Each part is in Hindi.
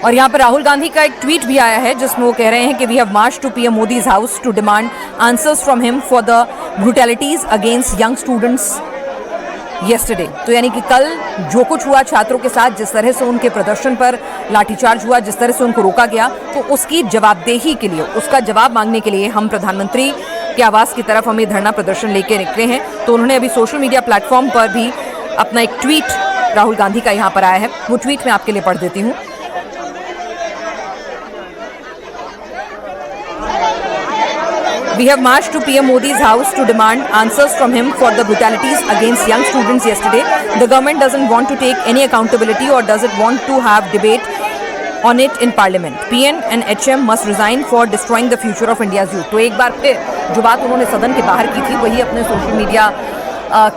और यहाँ पर राहुल गांधी का एक ट्वीट भी आया है जिसमें वो कह रहे हैं कि we have march to PM Modi's house to demand answers from him for the brutalities against young students yesterday. तो यानी कि कल जो कुछ हुआ छात्रों के साथ, जिस तरह से उनके प्रदर्शन पर लाठीचार्ज हुआ, जिस तरह से उनको रोका गया, तो उसकी जवाबदेही के लिए, उसका जवाब मांगने के लिए हम प्रधानमंत्री के आवास की तरफ हम ये धरना प्रदर्शन लेके निकले हैं। तो उन्होंने अभी सोशल मीडिया प्लेटफॉर्म पर भी अपना एक ट्वीट राहुल गांधी का यहाँ पर आया है, वो ट्वीट मैं आपके लिए पढ़ देती हूँ। We have marched to PM Modi's house to demand answers from him for the brutalities against young students yesterday. The government doesn't want to take any accountability or does it want to have debate on it in parliament. PN and HM must resign for destroying the future of India's youth. तो एक बार फिर जो बात उन्होंने सदन के बाहर की थी वही अपने सोशल मीडिया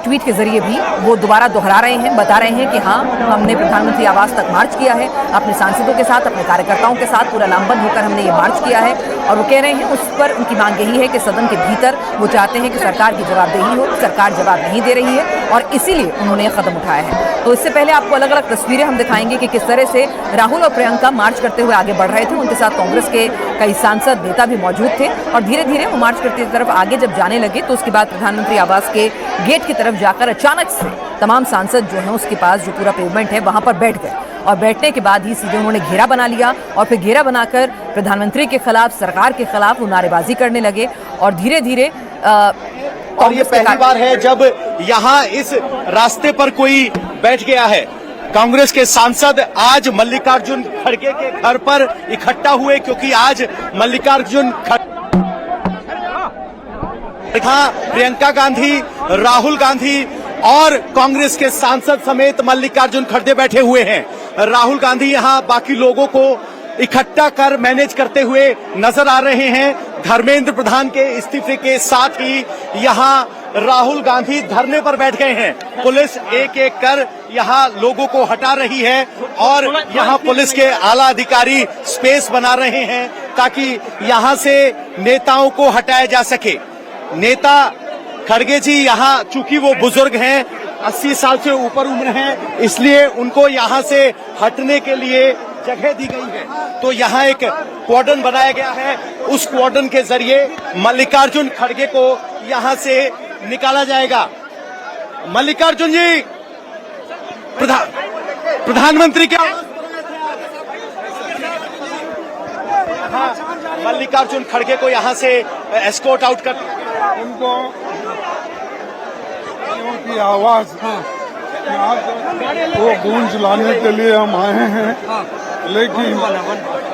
ट्वीट के जरिए भी वो दोबारा दोहरा रहे हैं, बता रहे हैं कि हाँ, हमने प्रधानमंत्री आवास तक मार्च किया है, अपने सांसदों के साथ, अपने कार्यकर्ताओं के साथ पूरा लामबंद होकर हमने ये मार्च किया है। और वो कह रहे हैं उस पर उनकी मांग यही है कि सदन के भीतर वो चाहते हैं कि सरकार की जवाबदेही हो, सरकार जवाब नहीं दे रही है और इसीलिए उन्होंने ये कदम उठाया है। तो इससे पहले आपको अलग अलग तस्वीरें हम दिखाएंगे कि किस तरह से राहुल और प्रियंका मार्च करते हुए आगे बढ़ रहे थे। उनके साथ कांग्रेस के कई सांसद नेता भी मौजूद थे और धीरे धीरे वो मार्च करते तरफ आगे जब जाने लगे तो उसके बाद प्रधानमंत्री आवास के गेट की तरफ जाकर अचानक से तमाम सांसद जो हैं उसके पास जो पूरा पेवमेंट है वहां पर बैठ गए और बैठने के बाद ही सीधे उन्होंने घेरा बना लिया और फिर घेरा बनाकर प्रधानमंत्री के खिलाफ, सरकार के खिलाफ वो नारेबाजी करने लगे और धीरे धीरे और ये पहली बार है जब यहाँ इस रास्ते पर कोई बैठ गया है। कांग्रेस के सांसद आज मल्लिकार्जुन खड़गे के घर पर इकट्ठा हुए क्योंकि आज मल्लिकार्जुन प्रियंका गांधी, राहुल गांधी और कांग्रेस के सांसद समेत मल्लिकार्जुन खड़गे बैठे हुए हैं। राहुल गांधी यहाँ बाकी लोगों को इकट्ठा कर मैनेज करते हुए नजर आ रहे हैं। धर्मेंद्र प्रधान के इस्तीफे के साथ ही यहाँ राहुल गांधी धरने पर बैठ गए हैं। पुलिस एक एक कर यहाँ लोगों को हटा रही है और यहाँ पुलिस के आला अधिकारी स्पेस बना रहे हैं ताकि यहाँ से नेताओं को हटाया जा सके। नेता खड़गे जी यहाँ चूंकि वो बुजुर्ग हैं, 80 साल से ऊपर उम्र है, इसलिए उनको यहाँ से हटने के लिए जगह दी गई है। तो यहाँ एक कॉर्डन बनाया गया है, उस कॉर्डन के जरिए मल्लिकार्जुन खड़गे को यहाँ से निकाला जाएगा। मल्लिकार्जुन जी, प्रधानमंत्री क्या मल्लिकार्जुन खड़गे को यहाँ से एस्कॉर्ट आउट कर उनको की आवाज वो गूंज लाने के लिए हम आए हैं, लेकिन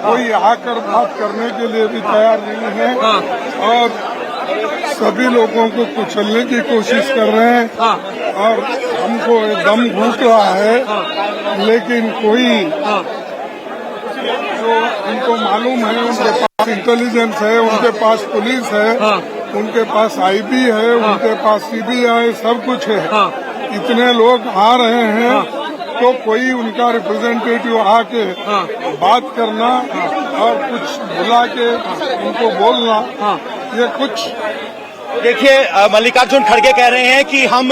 कोई आकर बात करने के लिए भी तैयार नहीं है और सभी लोगों को कुचलने की कोशिश कर रहे हैं और हमको दम घुस रहा है, लेकिन कोई जो उनको मालूम है, उनके पास इंटेलिजेंस है, उनके पास पुलिस है, उनके पास आईबी है, उनके पास सीबीआई, सब कुछ है। इतने लोग आ रहे हैं तो कोई उनका रिप्रेजेंटेटिव आके बात करना और कुछ बुला के उनको बोलना, ये कुछ देखिए। मल्लिकार्जुन खड़गे कह रहे हैं कि हम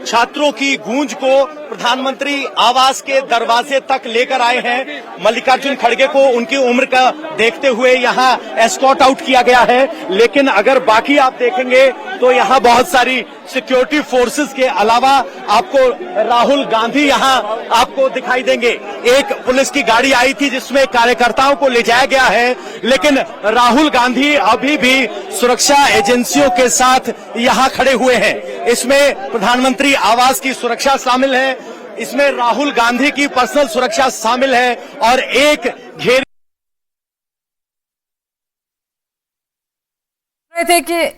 छात्रों की गूंज को प्रधानमंत्री आवास के दरवाजे तक लेकर आए हैं। मल्लिकार्जुन खड़गे को उनकी उम्र का देखते हुए यहाँ एस्कॉर्ट आउट किया गया है, लेकिन अगर बाकी आप देखेंगे तो यहाँ बहुत सारी सिक्योरिटी फोर्सेस के अलावा आपको राहुल गांधी यहाँ आपको दिखाई देंगे। एक पुलिस की गाड़ी आई थी जिसमें कार्यकर्ताओं को ले जाया गया है, लेकिन राहुल गांधी अभी भी सुरक्षा एजेंसियों के साथ यहाँ खड़े हुए हैं। इसमें प्रधानमंत्री आवास की सुरक्षा शामिल है, इसमें राहुल गांधी की पर्सनल सुरक्षा शामिल है और एक घेरे थे कि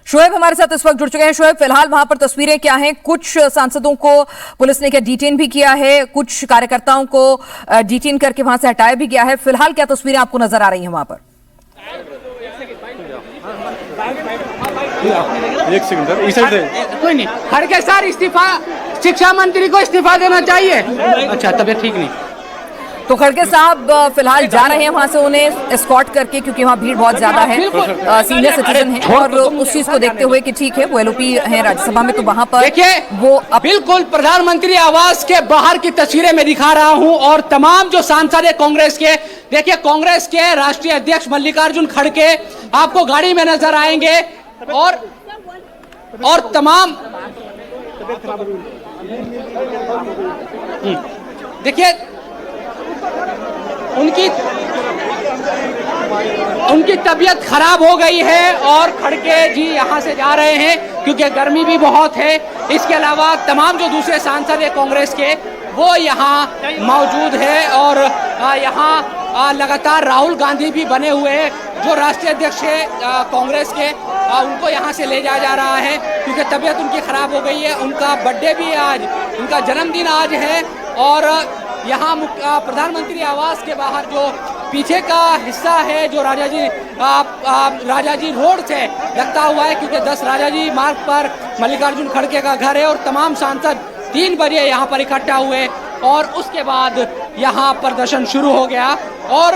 शोएब हमारे साथ इस वक्त जुड़ चुके हैं। शोएब, फिलहाल वहां पर तस्वीरें क्या हैं? कुछ सांसदों को पुलिस ने क्या डिटेन भी किया है, कुछ कार्यकर्ताओं को डिटेन करके वहां से हटाया भी गया है। फिलहाल क्या तस्वीरें आपको नजर आ रही हैं वहां पर? एक सेकंड, इस साइड से कोई नहीं। खड़गे सर, इस्तीफा, शिक्षा मंत्री को इस्तीफा देना चाहिए। अच्छा, तबीयत ठीक नहीं। तो खड़गे साहब फिलहाल जा रहे हैं वहां से उन्हें एस्कॉर्ट करके, क्योंकि वहां भीड़ बहुत ज्यादा है, सीनियर सिटीजन है, और उस चीज को देखते हुए कि ठीक है वो एलओपी है राज्यसभा में, तो वहां पर देखिए वो बिल्कुल प्रधानमंत्री आवास के बाहर की तस्वीरें मैं दिखा रहा हूं, और तमाम जो सांसद है कांग्रेस के, देखिए कांग्रेस के राष्ट्रीय अध्यक्ष मल्लिकार्जुन खड़गे आपको गाड़ी में नजर आएंगे, और तमाम देखिए उनकी तबीयत खराब हो गई है और खड़गे जी यहां से जा रहे हैं क्योंकि गर्मी भी बहुत है। इसके अलावा तमाम जो दूसरे सांसद है कांग्रेस के वो यहाँ मौजूद है, और यहाँ लगातार राहुल गांधी भी बने हुए हैं जो राष्ट्रीय अध्यक्ष है कांग्रेस के, उनको यहाँ से ले जाया जा रहा है क्योंकि तबीयत उनकी खराब हो गई है। उनका बर्थडे भी आज, उनका जन्मदिन आज है, और यहाँ प्रधानमंत्री आवास के बाहर जो पीछे का हिस्सा है जो राजाजी रोड से लगता हुआ है, क्योंकि 10 राजाजी मार्ग पर मल्लिकार्जुन खड़गे का घर है, और तमाम सांसद 3 बजे यहाँ पर इकट्ठा हुए, और उसके बाद यहाँ प्रदर्शन शुरू हो गया। और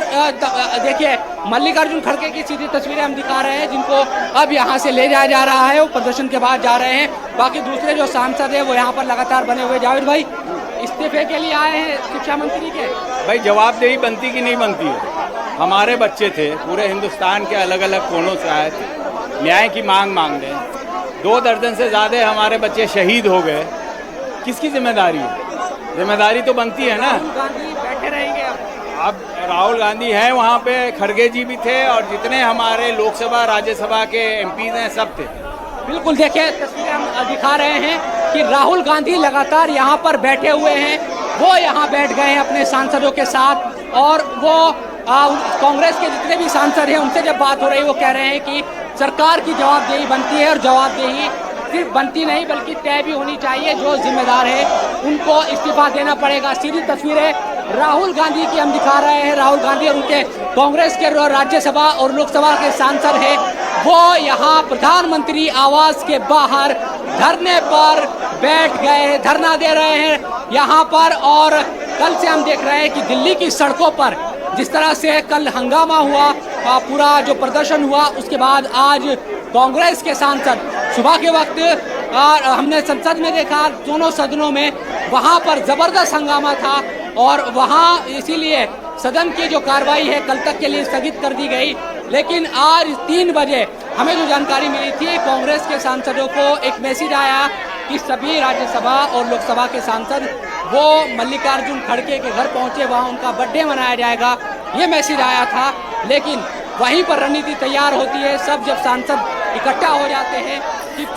देखिए मल्लिकार्जुन खड़गे की सीधी तस्वीरें हम दिखा रहे हैं, जिनको अब यहाँ से ले जाया जा रहा है, वो प्रदर्शन के बाद जा रहे हैं। बाकी दूसरे जो सांसद है वो यहाँ पर लगातार बने हुए। जावेद भाई इस्तीफे के लिए आए हैं शिक्षा मंत्री के, भाई जवाबदेही बनती कि नहीं बनती है। हमारे बच्चे थे, पूरे हिंदुस्तान के अलग अलग कोनों से आए थे, न्याय की मांग रहे। 2 दर्जन से ज़्यादा हमारे बच्चे शहीद हो गए, किसकी जिम्मेदारी है? जिम्मेदारी तो बनती है ना। गांधी बैठे रहेंगे अब राहुल गांधी हैं वहाँ पे, खड़गे जी भी थे, और जितने हमारे लोकसभा राज्यसभा के एमपी हैं सब थे। बिल्कुल देखिए तस्वीरें हम दिखा रहे हैं कि राहुल गांधी लगातार यहाँ पर बैठे हुए हैं, वो यहाँ बैठ गए हैं अपने सांसदों के साथ, और वो कांग्रेस के जितने भी सांसद हैं उनसे जब बात हो रही है वो कह रहे हैं कि सरकार की जवाबदेही बनती है, और जवाबदेही सिर्फ बनती नहीं बल्कि तय भी होनी चाहिए। जो जिम्मेदार है उनको इस्तीफा देना पड़ेगा। सीधी तस्वीरें राहुल गांधी की हम दिखा रहे हैं। राहुल गांधी और उनके कांग्रेस के राज्यसभा और लोकसभा के सांसद हैं, वो यहाँ प्रधानमंत्री आवास के बाहर धरने पर बैठ गए, धरना दे रहे हैं यहाँ पर। और कल से हम देख रहे हैं कि दिल्ली की सड़कों पर जिस तरह से कल हंगामा हुआ, पूरा जो प्रदर्शन हुआ, उसके बाद आज कांग्रेस के सांसद सुबह के वक्त हमने संसद में देखा, दोनों सदनों में वहां पर जबरदस्त हंगामा था, और वहां इसीलिए सदन की जो कार्रवाई है कल तक के लिए स्थगित कर दी गई। लेकिन आज 3 बजे हमें जो जानकारी मिली थी, कांग्रेस के सांसदों को एक मैसेज आया कि सभी राज्यसभा और लोकसभा के सांसद वो मल्लिकार्जुन खड़गे के घर पहुंचे, वहां उनका बर्थडे मनाया जाएगा, ये मैसेज आया था। लेकिन वहीं पर रणनीति तैयार होती है, सब जब सांसद इकट्ठा हो जाते हैं।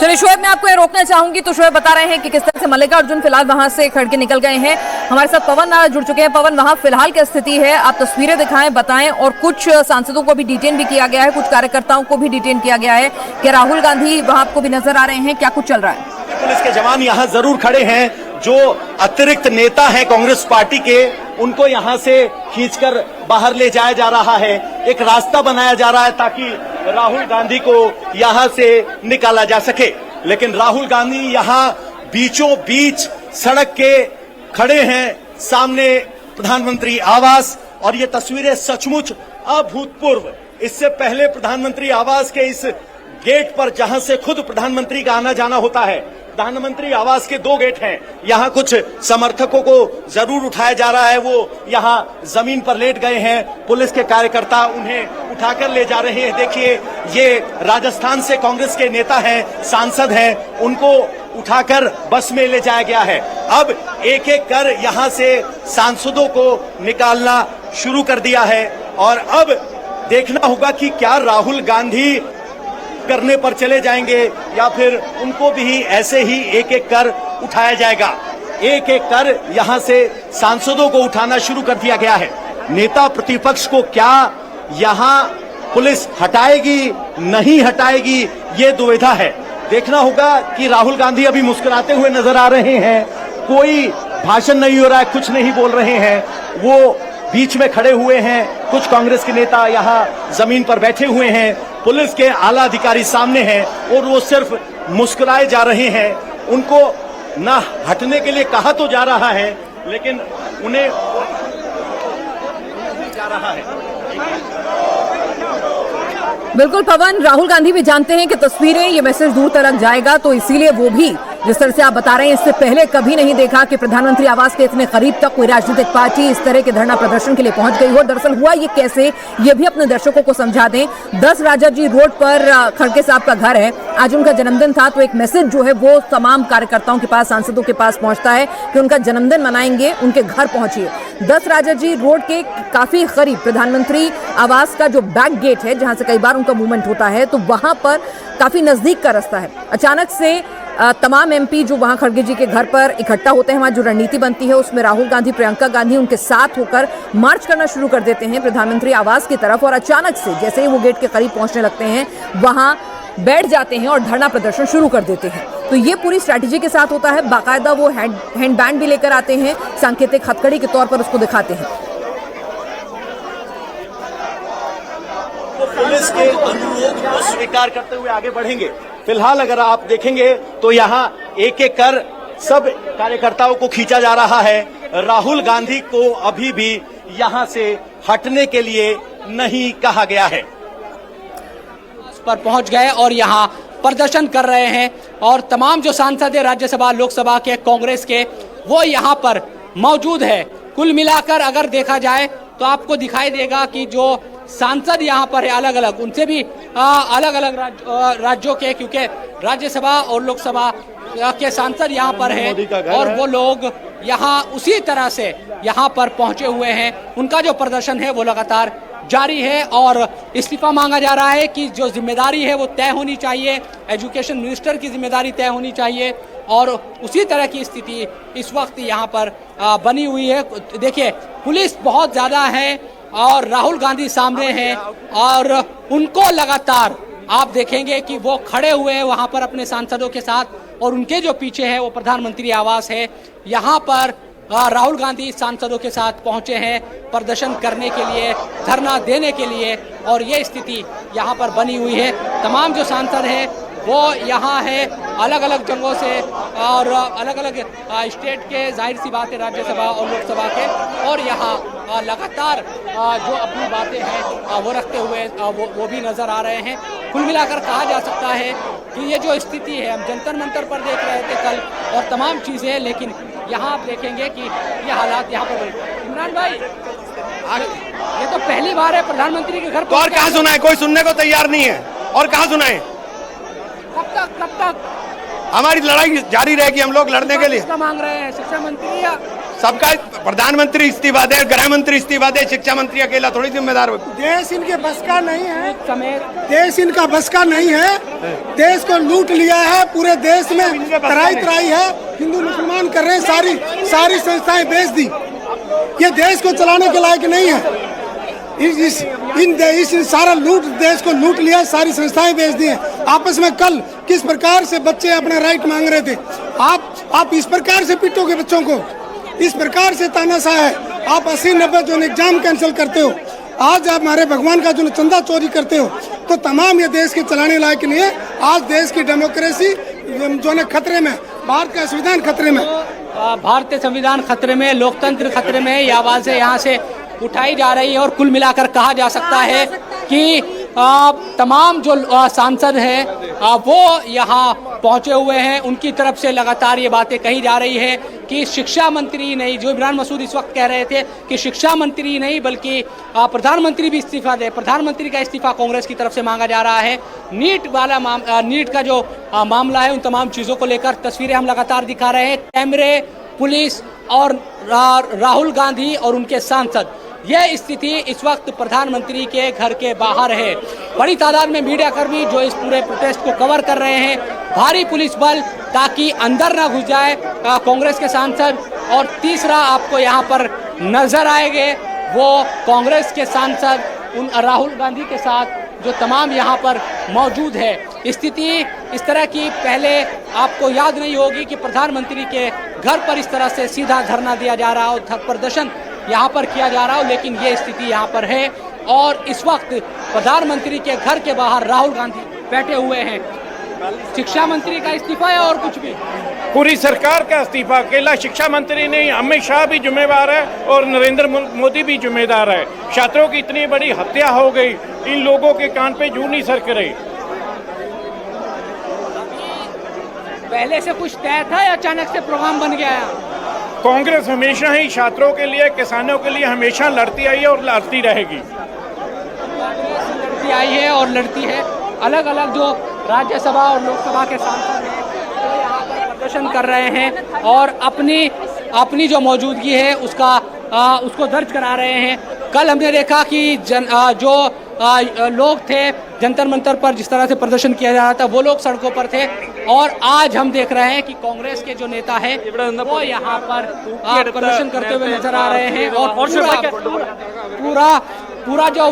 चलिए शोएब, मैं आपको ये रोकना चाहूंगी, तो शोएब बता रहे हैं कि किस तरह से मल्लिकार्जुन फिलहाल वहां से खड़गे निकल गए हैं। हमारे साथ पवन जुड़ चुके हैं। पवन, वहां फिलहाल क्या स्थिति है? आप तस्वीरें दिखाएं, बताएं, और कुछ सांसदों को भी डिटेन भी किया गया है, कुछ कार्यकर्ताओं को भी डिटेन किया गया है। क्या राहुल गांधी वहां आपको भी नजर आ रहे हैं? क्या कुछ चल रहा है? पुलिस के जवान यहाँ जरूर खड़े हैं। जो अतिरिक्त नेता हैं कांग्रेस पार्टी के, उनको यहाँ से खींचकर बाहर ले जाया जा रहा है। एक रास्ता बनाया जा रहा है ताकि राहुल गांधी को यहाँ से निकाला जा सके। लेकिन राहुल गांधी यहाँ बीचों बीच सड़क के खड़े हैं, सामने प्रधानमंत्री आवास, और ये तस्वीरें सचमुच अभूतपूर्व। इससे पहले प्रधानमंत्री आवास के इस गेट पर, जहां से खुद प्रधानमंत्री का आना जाना होता है, प्रधानमंत्री आवास के 2 गेट हैं। यहाँ कुछ समर्थकों को जरूर उठाया जा रहा है, वो यहाँ जमीन पर लेट गए हैं। पुलिस के कार्यकर्ता उन्हें उठाकर ले जा रहे हैं। देखिए, ये राजस्थान से कांग्रेस के नेता हैं, सांसद हैं, उनको उठाकर बस में ले जाया गया है। अब एक एक कर यहाँ से सांसदों को निकालना शुरू कर दिया है, और अब देखना होगा कि क्या राहुल गांधी करने पर चले जाएंगे या फिर उनको भी ऐसे ही एक एक कर उठाया जाएगा। एक एक कर यहाँ से सांसदों को उठाना शुरू कर दिया गया है। नेता प्रतिपक्ष को क्या यहाँ पुलिस हटाएगी, नहीं हटाएगी, ये दुविधा है। देखना होगा कि राहुल गांधी अभी मुस्कुराते हुए नजर आ रहे हैं, कोई भाषण नहीं हो रहा है, कुछ नहीं बोल रहे हैं, वो बीच में खड़े हुए हैं। कुछ कांग्रेस के नेता यहाँ जमीन पर बैठे हुए हैं, पुलिस के आला अधिकारी सामने हैं, और वो सिर्फ मुस्कुराए जा रहे हैं। उनको ना हटने के लिए कहा तो जा रहा है, लेकिन उन्हें बिल्कुल पवन, राहुल गांधी भी जानते हैं कि तस्वीरें, ये मैसेज दूर तक जाएगा, तो इसीलिए वो भी जिस तरह से आप बता रहे हैं, इससे पहले कभी नहीं देखा कि प्रधानमंत्री आवास के इतने करीब तक कोई राजनीतिक पार्टी इस तरह के धरना प्रदर्शन के लिए पहुंच गई हो। दरअसल हुआ ये कैसे, ये भी अपने दर्शकों को समझा दें। 10 राजाजी रोड पर खड़गे साहब का घर है, आज उनका जन्मदिन था, तो एक मैसेज जो है वो तमाम कार्यकर्ताओं के पास, सांसदों के पास पहुंचता है कि उनका जन्मदिन मनाएंगे, उनके घर पहुंचिए। 10 राजाजी रोड के काफी करीब प्रधानमंत्री आवास का जो बैक गेट है, जहां से कई बार उनका मूवमेंट होता है, तो वहां पर काफी नजदीक का रास्ता है। अचानक से तमाम एमपी जो वहां खड़गे जी के घर पर इकट्ठा होते हैं, वहां जो रणनीति बनती है उसमें राहुल गांधी, प्रियंका गांधी उनके साथ होकर मार्च करना शुरू कर देते हैं प्रधानमंत्री आवास की तरफ, और अचानक से जैसे ही वो गेट के करीब पहुंचने लगते हैं वहां बैठ जाते हैं और धरना प्रदर्शन शुरू कर देते हैं। तो ये पूरी स्ट्रैटेजी के साथ होता है। बाकायदा वो हैंड बैंड भी लेकर आते हैं, सांकेतिक हथकड़ी के तौर पर उसको दिखाते हैं। पुलिस के अनुरोध को स्वीकार करते हुए आगे बढ़ेंगे। फिलहाल अगर आप देखेंगे तो यहाँ एक एक कर सब कार्यकर्ताओं को खींचा जा रहा है। राहुल गांधी को अभी भी यहाँ से हटने के लिए नहीं कहा गया है। पर पहुंच गए और यहाँ प्रदर्शन कर रहे हैं, और तमाम जो सांसद है राज्यसभा, लोकसभा के, कांग्रेस के, वो यहाँ पर मौजूद है। कुल मिलाकर अगर देखा जाए तो आपको दिखाई देगा कि जो सांसद यहाँ पर है अलग अलग, उनसे भी अलग अलग राज्यों के, क्योंकि राज्यसभा और लोकसभा के सांसद यहाँ पर हैं, और वो लोग यहाँ उसी तरह से यहाँ पर पहुंचे हुए हैं। उनका जो प्रदर्शन है वो लगातार जारी है, और इस्तीफा मांगा जा रहा है कि जो जिम्मेदारी है वो तय होनी चाहिए, एजुकेशन मिनिस्टर की जिम्मेदारी तय होनी चाहिए, और उसी तरह की स्थिति इस वक्त यहाँ पर बनी हुई है। देखिए, पुलिस बहुत ज़्यादा है और राहुल गांधी सामने हैं, और उनको लगातार आप देखेंगे कि वो खड़े हुए हैं वहाँ पर अपने सांसदों के साथ, और उनके जो पीछे है वो प्रधानमंत्री आवास है। यहाँ पर राहुल गांधी सांसदों के साथ पहुंचे हैं प्रदर्शन करने के लिए, धरना देने के लिए, और ये स्थिति यहाँ पर बनी हुई है। तमाम जो सांसद हैं वो यहाँ है अलग अलग जगहों से और अलग अलग स्टेट के, जाहिर सी बात है राज्यसभा और लोकसभा के, और यहाँ लगातार जो अपनी बातें हैं वो रखते हुए वो भी नज़र आ रहे हैं। कुल मिलाकर कहा जा सकता है कि ये जो स्थिति है, हम जंतर मंतर पर देख रहे थे कल और तमाम चीज़ें, लेकिन यहाँ आप देखेंगे कि ये हालात यहाँ पर। इमरान भाई, ये तो पहली बार है प्रधानमंत्री के घर पर, और कहाँ सुनाए? कोई सुनने को तैयार नहीं है, और कहाँ सुनाए? कब तक हमारी लड़ाई जारी रहेगी। हम लोग लड़ने के लिए मांग रहे हैं, शिक्षा मंत्री या सबका, प्रधानमंत्री इस्तीफा दे, गृह मंत्री इस्तीफा दे, शिक्षा मंत्री अकेला थोड़ी जिम्मेदार हो। देश इनके बस का नहीं है, समेत देश इनका बस का नहीं है। देश को लूट लिया है, पूरे देश में तराई है, हिंदू मुसलमान कर रहे हैं, सारी संस्थाएं बेच दी। ये देश को चलाने के लायक नहीं है। इस सारा लूट, देश को लूट लिया, सारी संस्थाएं बेच दी हैं। आपस में कल किस प्रकार से बच्चे अपना राइट मांग रहे थे, आप इस प्रकार से पिटोगे बच्चों को, इस प्रकार से तानाशाह है। आप 80-90 जो एग्जाम कैंसिल करते हो, आज आप हमारे भगवान का जो चंदा चोरी करते हो, तो तमाम ये देश के चलाने लायक नहीं है। आज देश की डेमोक्रेसी जो है खतरे में, भारत का संविधान खतरे में, भारतीय संविधान खतरे में, लोकतंत्र खतरे में, ये आवाजें यहाँ से उठाई जा रही है। और कुल मिलाकर कहा जा सकता है कि तमाम जो सांसद हैं वो यहाँ पहुँचे हुए हैं। उनकी तरफ से लगातार ये बातें कही जा रही है कि शिक्षा मंत्री नहीं, जो इमरान मसूद इस वक्त कह रहे थे कि शिक्षा मंत्री नहीं बल्कि प्रधानमंत्री भी इस्तीफा दे। प्रधानमंत्री का इस्तीफा कांग्रेस की तरफ से मांगा जा रहा है। नीट का जो मामला है, उन तमाम चीज़ों को लेकर तस्वीरें हम लगातार दिखा रहे हैं। कैमरे, पुलिस और राहुल गांधी और उनके सांसद, यह स्थिति इस वक्त प्रधानमंत्री के घर के बाहर है। बड़ी तादाद में मीडिया कर्मी जो इस पूरे प्रोटेस्ट को कवर कर रहे हैं, भारी पुलिस बल ताकि अंदर ना घुस जाए कांग्रेस के सांसद। और तीसरा आपको यहाँ पर नजर आएंगे वो कांग्रेस के सांसद उन राहुल गांधी के साथ जो तमाम यहाँ पर मौजूद है। स्थिति इस तरह की पहले आपको याद नहीं होगी कि प्रधानमंत्री के घर पर इस तरह से सीधा धरना दिया जा रहा हो, प्रदर्शन यहाँ पर किया जा रहा हो, लेकिन ये स्थिति यहाँ पर है। और इस वक्त प्रधानमंत्री के घर के बाहर राहुल गांधी बैठे हुए हैं। शिक्षा मंत्री का इस्तीफा है और कुछ भी? पूरी सरकार का इस्तीफा, अकेला शिक्षा मंत्री नहीं, अमित शाह भी जिम्मेदार है और नरेंद्र मोदी भी जिम्मेदार है। छात्रों की इतनी बड़ी हत्या हो गई, इन लोगों के कान पे जूं नहीं सरक रही। पहले से कुछ तय था या अचानक से प्रोग्राम बन गया है? कांग्रेस हमेशा ही छात्रों के लिए, किसानों के लिए हमेशा लड़ती आई है और लड़ती रहेगी। लड़ती आई है और लड़ती है। अलग अलग जो राज्यसभा और लोकसभा के सांसद हैं वो यहाँ पर प्रदर्शन कर रहे हैं और अपनी जो मौजूदगी है उसको दर्ज करा रहे हैं। कल हमने देखा कि जो लोग थे जंतर मंतर पर जिस तरह से प्रदर्शन किया जा रहा था वो लोग सड़कों पर थे, और आज हम देख रहे हैं कि कांग्रेस के जो नेता है वो यहाँ पर प्रदर्शन करते हुए नजर आ रहे हैं। और पूरा जो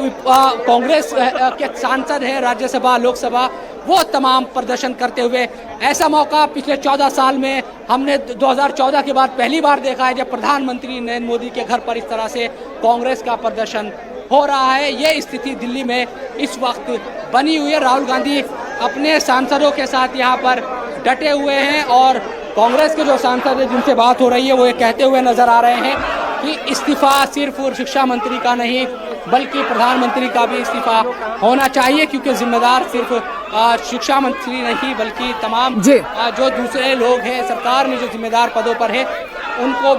कांग्रेस के सांसद है राज्यसभा लोकसभा वो तमाम प्रदर्शन करते हुए, ऐसा मौका पिछले 14 साल में हमने 2014 के बाद पहली बार देखा है जब प्रधानमंत्री नरेंद्र मोदी के घर पर इस तरह से कांग्रेस का प्रदर्शन हो रहा है। ये स्थिति दिल्ली में इस वक्त बनी हुई है। राहुल गांधी अपने सांसदों के साथ यहाँ पर डटे हुए हैं और कांग्रेस के जो सांसद हैं जिनसे बात हो रही है वो ये कहते हुए नजर आ रहे हैं कि इस्तीफा सिर्फ शिक्षा मंत्री का नहीं बल्कि प्रधानमंत्री का भी इस्तीफा होना चाहिए, क्योंकि जिम्मेदार सिर्फ शिक्षा मंत्री नहीं बल्कि तमाम जो दूसरे लोग हैं सरकार में जो जिम्मेदार पदों पर है उनको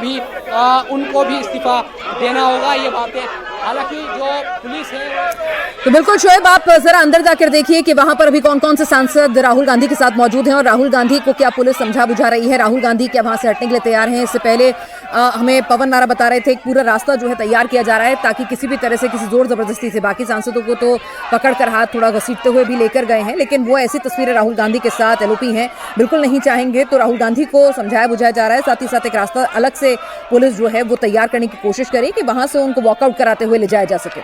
भी इस्तीफा देना होगा। ये बातें हालांकि जो पुलिस है तो बिल्कुल शोएब, आप जरा अंदर जाकर देखिए कि वहां पर अभी कौन कौन से सांसद राहुल गांधी के साथ मौजूद हैं और राहुल गांधी को क्या पुलिस समझा बुझा रही है। राहुल गांधी क्या वहां से हटने के लिए तैयार हैं? इससे पहले हमें पवन नारा बता रहे थे एक पूरा रास्ता जो है तैयार किया जा रहा है ताकि किसी भी तरह से किसी जोर जबरदस्ती से बाकी सांसदों को तो पकड़कर हाथ थोड़ा घसीटते हुए भी लेकर गए हैं, लेकिन वो ऐसी तस्वीरें राहुल गांधी के साथ एलओपी हैं बिल्कुल नहीं चाहेंगे। तो राहुल गांधी को समझाया बुझाया जा रहा है, साथ ही साथ एक रास्ता अलग से पुलिस जो है वो तैयार करने की कोशिश करे कि वहां से उनको वॉकआउट कराते हुए ले जाया जा सके।